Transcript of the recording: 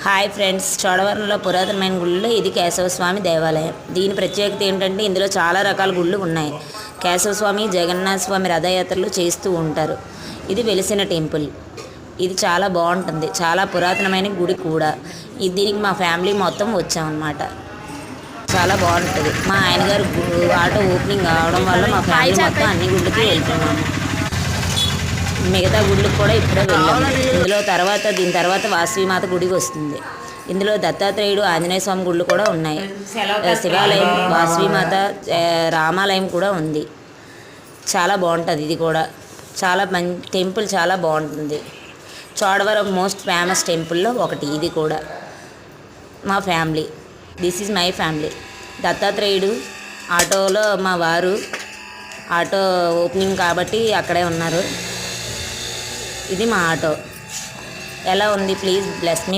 Hi friends, చోడవరంలో పురాతనమైన గుళ్ళలో ఇది కేశవస్వామి దేవాలయం. దీని ప్రత్యేకత ఏంటంటే ఇందులో చాలా రకాల గుళ్ళు ఉన్నాయి. కేశవస్వామి, జగన్నాథ స్వామి రథయాత్రలు చేస్తూ ఉంటారు. ఇది వెలిసిన టెంపుల్. ఇది చాలా బాగుంటుంది, చాలా పురాతనమైన గుడి కూడా. దీనికి మా ఫ్యామిలీ మొత్తం వచ్చామన్నమాట. చాలా బాగుంటుంది. మా ఆయనగారు ఆటో ఓపెనింగ్ కావడం వల్ల మా ఫ్యామిలీ మొత్తం అన్ని గుళ్ళకి వెళ్తున్నాము. మిగతా గుళ్ళకి కూడా ఇప్పుడే వెళ్ళాము. దీని తర్వాత వాసవిమాత గుడి వస్తుంది. ఇందులో దత్తాత్రేయుడు, ఆంజనేయ స్వామి గుళ్ళు కూడా ఉన్నాయి. శివాలయం, వాసవిమాత, రామాలయం కూడా ఉంది. చాలా బాగుంటుంది. ఇది కూడా చాలా టెంపుల్ చాలా బాగుంటుంది. చోడవరం మోస్ట్ ఫేమస్ టెంపుల్లో ఒకటి ఇది కూడా. మా family, this is my family. దత్తాత్రేయుడు ఆటోలో మా వారు ఆటో ఓపెనింగ్ కాబట్టి అక్కడే ఉన్నారు. ఇది మా ఆటో. ఎలా ఉంది? Please bless me.